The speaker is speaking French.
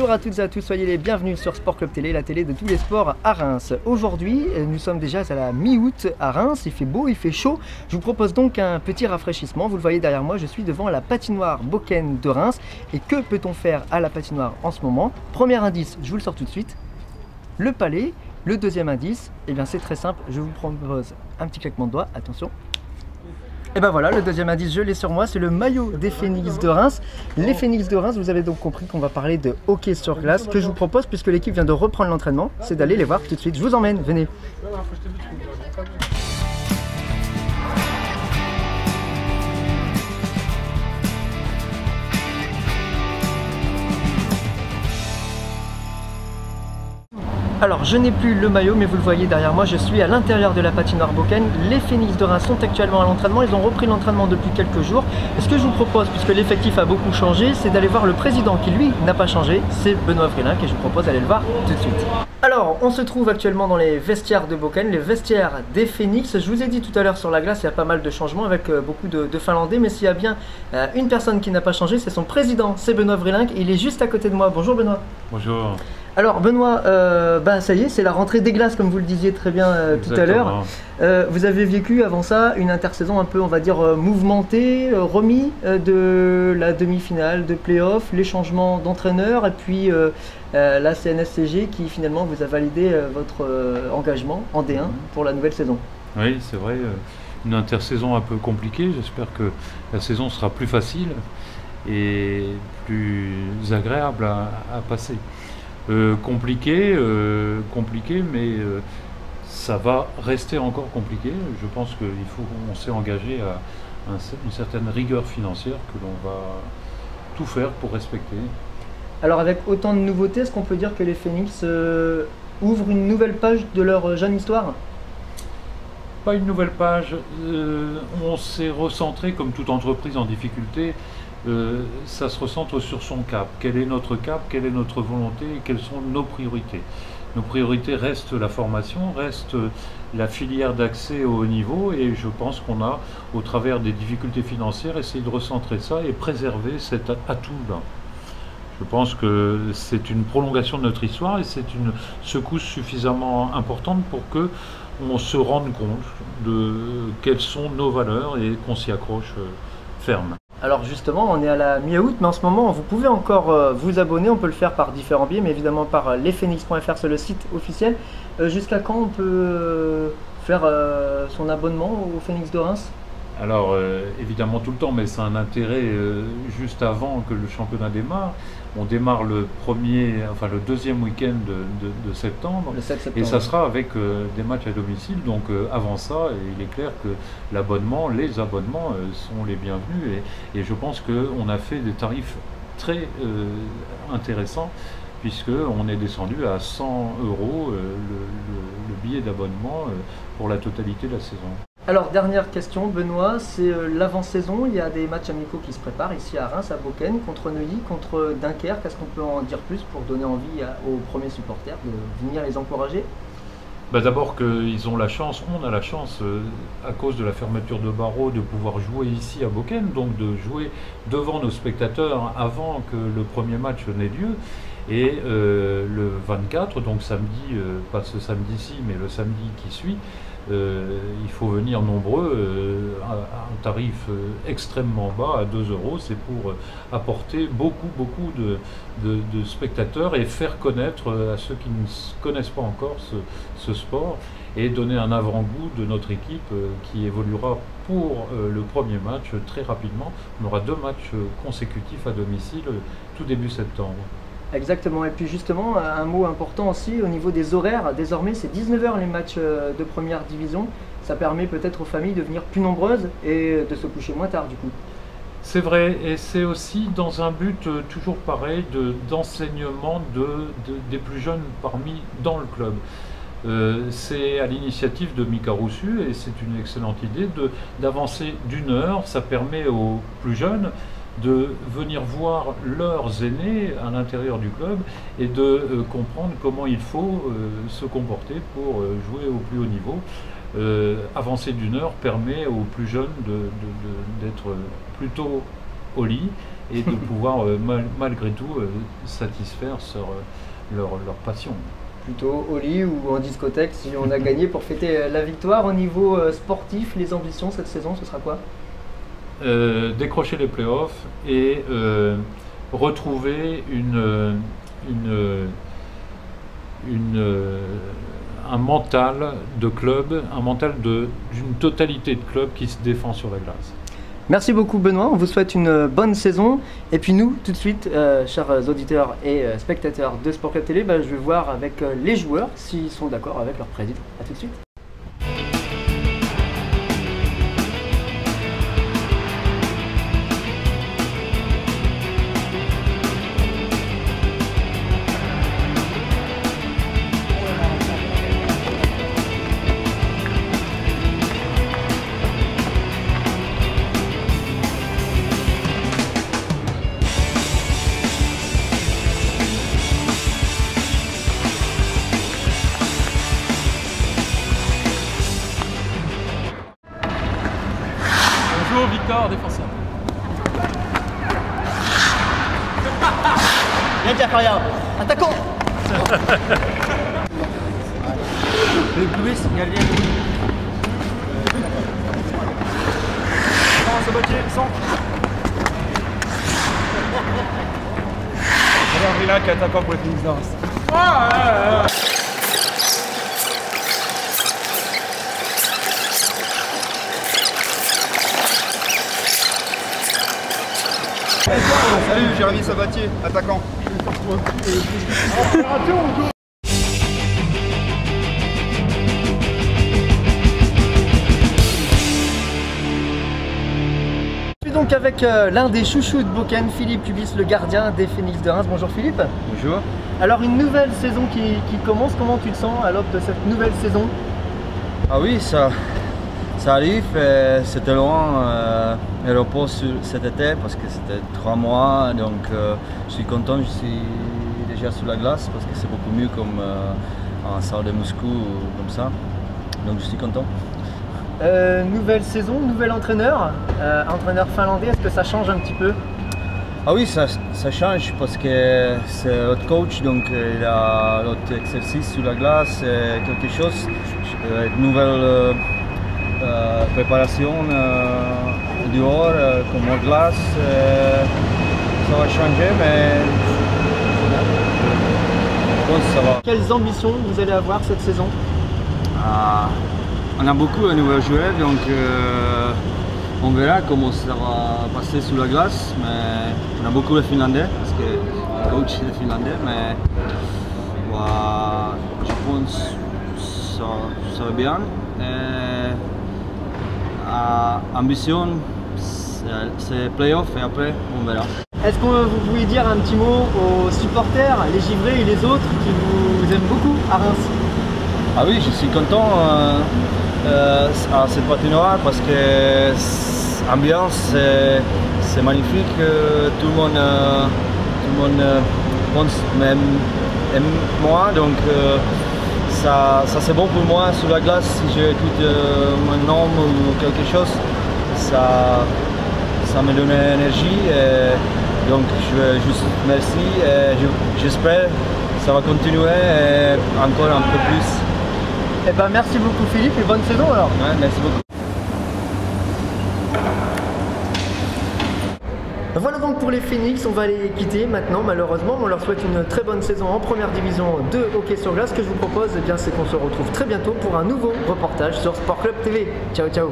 Bonjour à toutes et à tous, soyez les bienvenus sur Sport Club Télé, la télé de tous les sports à Reims. Aujourd'hui, nous sommes déjà à la mi-août à Reims, il fait beau, il fait chaud. Je vous propose donc un petit rafraîchissement. Vous le voyez derrière moi, je suis devant la patinoire Boken de Reims. Et que peut-on faire à la patinoire en ce moment? Premier indice, je vous le sors tout de suite, le palais. Le deuxième indice, eh bien c'est très simple, je vous propose un petit claquement de doigts, attention. Et ben voilà, le deuxième indice, je l'ai sur moi, c'est le maillot des Phoenix de Reims. Les Phoenix de Reims, vous avez donc compris qu'on va parler de hockey sur glace. Ce que je vous propose, puisque l'équipe vient de reprendre l'entraînement, c'est d'aller les voir tout de suite. Je vous emmène, venez. Alors je n'ai plus le maillot, mais vous le voyez derrière moi, je suis à l'intérieur de la patinoire Boken. Les Phoenix de Reims sont actuellement à l'entraînement, ils ont repris l'entraînement depuis quelques jours. Et ce que je vous propose, puisque l'effectif a beaucoup changé, c'est d'aller voir le président qui lui n'a pas changé, c'est Benoît Vreelinck, et je vous propose d'aller le voir tout de suite. Alors on se trouve actuellement dans les vestiaires de Boken, les vestiaires des Phoenix. Je vous ai dit tout à l'heure sur la glace, il y a pas mal de changements avec beaucoup de Finlandais, mais s'il y a bien une personne qui n'a pas changé, c'est son président, c'est Benoît Vreelinck, et il est juste à côté de moi. Bonjour Benoît. Bonjour. Alors Benoît, ça y est, c'est la rentrée des glaces comme vous le disiez très bien tout à l'heure. Vous avez vécu avant ça une intersaison un peu, on va dire, mouvementée, remis de la demi-finale de play-off, les changements d'entraîneur et puis la CNSCG qui finalement vous a validé votre engagement en D1 pour la nouvelle saison. Oui, c'est vrai, une intersaison un peu compliquée. J'espère que la saison sera plus facile et plus agréable à passer. Compliqué, mais ça va rester encore compliqué. Je pense qu'on s'est engagé à une certaine rigueur financière que l'on va tout faire pour respecter. Alors avec autant de nouveautés, est-ce qu'on peut dire que les Phoenix ouvrent une nouvelle page de leur jeune histoire? Pas une nouvelle page, on s'est recentré comme toute entreprise en difficulté. Ça se recentre sur son cap. Quel est notre cap, quelle est notre volonté et quelles sont nos priorités? Nos priorités restent la formation, reste la filière d'accès au haut niveau, et je pense qu'on a, au travers des difficultés financières, essayé de recentrer ça et préserver cet atout-là. Je pense que c'est une prolongation de notre histoire et c'est une secousse suffisamment importante pour que on se rende compte de quelles sont nos valeurs et qu'on s'y accroche ferme. Alors justement, on est à la mi-août, mais en ce moment, vous pouvez encore vous abonner. On peut le faire par différents biais, mais évidemment par lesphoenix.fr, c'est le site officiel. Jusqu'à quand on peut faire son abonnement au Phoenix de Reims? Alors évidemment tout le temps, mais c'est un intérêt juste avant que le championnat démarre. On démarre le deuxième week-end de septembre, le 7 septembre, et ça sera avec des matchs à domicile. Donc avant ça, il est clair que les abonnements sont les bienvenus, et je pense qu'on a fait des tarifs très intéressants, puisqu'on est descendu à 100 € le billet d'abonnement pour la totalité de la saison. Alors dernière question Benoît, c'est l'avant-saison, il y a des matchs amicaux qui se préparent ici à Reims, à Boken, contre Neuilly, contre Dunkerque. Est-ce qu'on peut en dire plus pour donner envie aux premiers supporters de venir les encourager? D'abord qu'ils ont la chance, on a la chance, à cause de la fermeture de barreaux, de pouvoir jouer ici à Boken, donc de jouer devant nos spectateurs avant que le premier match n'ait lieu. Et le 24, donc samedi, pas ce samedi-ci, mais le samedi qui suit, il faut venir nombreux à un tarif extrêmement bas, à 2 €. C'est pour apporter beaucoup de spectateurs et faire connaître à ceux qui ne connaissent pas encore ce sport, et donner un avant-goût de notre équipe qui évoluera pour le premier match très rapidement. On aura 2 matchs consécutifs à domicile tout début septembre. Exactement, et puis justement, un mot important aussi au niveau des horaires. Désormais, c'est 19 h les matchs de première division. Ça permet peut-être aux familles de venir plus nombreuses et de se coucher moins tard du coup. C'est vrai, et c'est aussi dans un but toujours pareil d'enseignement des plus jeunes dans le club. C'est à l'initiative de Mika Roussu, et c'est une excellente idée d'avancer d'1 heure. Ça permet aux plus jeunes de venir voir leurs aînés à l'intérieur du club et de comprendre comment il faut se comporter pour jouer au plus haut niveau. Avancer d'1 heure permet aux plus jeunes d'être plutôt au lit et de pouvoir malgré tout satisfaire leur passion. Plutôt au lit ou en discothèque si on a gagné pour fêter la victoire. Au niveau sportif, les ambitions cette saison, ce sera quoi? Décrocher les playoffs et retrouver un mental de club, un mental d'une totalité de club qui se défend sur la glace. Merci beaucoup Benoît, on vous souhaite une bonne saison. Et puis nous, tout de suite, chers auditeurs et spectateurs de Sport Club Télé, je vais voir avec les joueurs s'ils sont d'accord avec leur président. A tout de suite. Victor, défenseur. Bien Jafaria, attaquant. Louis, il y a le lien. Sabatier, centre. Alors Villa qui est attaquant pour les Phoenix Dars. Salut, Jérémy Sabatier, attaquant. Je suis donc avec l'un des chouchous de Boken, Philippe Cubis, le gardien des Phoenix de Reims. Bonjour Philippe. Bonjour. Alors une nouvelle saison qui commence, comment tu te sens à l'aube de cette nouvelle saison? Ah oui, ça arrive, c'était loin le repos cet été parce que c'était 3 mois, donc je suis content, je suis déjà sur la glace parce que c'est beaucoup mieux comme en salle de Moscou ou comme ça, donc je suis content. Nouvelle saison, nouvel entraîneur, entraîneur finlandais, est-ce que ça change un petit peu? Ah oui, ça change parce que c'est l'autre coach, donc il a l'autre exercice sur la glace, quelque chose, nouvelle préparation dehors, comme en glace, ça va changer, mais je pense que ça va. Quelles ambitions vous allez avoir cette saison? On a beaucoup de nouveaux joueurs, donc on verra comment ça va passer sur la glace, mais on a beaucoup de Finlandais, parce que le coach est finlandais, mais je pense que ça va bien. Ambition, c'est playoff et après on verra. Est-ce que vous pouvez dire un petit mot aux supporters, les givrés et les autres qui vous aiment beaucoup à Reims? Ah oui, je suis content à cette patinoire parce que l'ambiance c'est magnifique, tout le monde pense même aime moi, donc ça c'est bon pour moi sur la glace. Si j'écoute mon nom ou quelque chose, ça me donne énergie, et donc je veux juste merci et j'espère que ça va continuer encore un peu plus. Eh ben merci beaucoup Philippe et bonne saison alors. Ouais, merci beaucoup. Voilà donc pour les Phoenix, on va les quitter maintenant malheureusement, on leur souhaite une très bonne saison en première division de hockey sur glace. Ce que je vous propose, c'est qu'on se retrouve très bientôt pour un nouveau reportage sur Sport Club TV. Ciao ciao.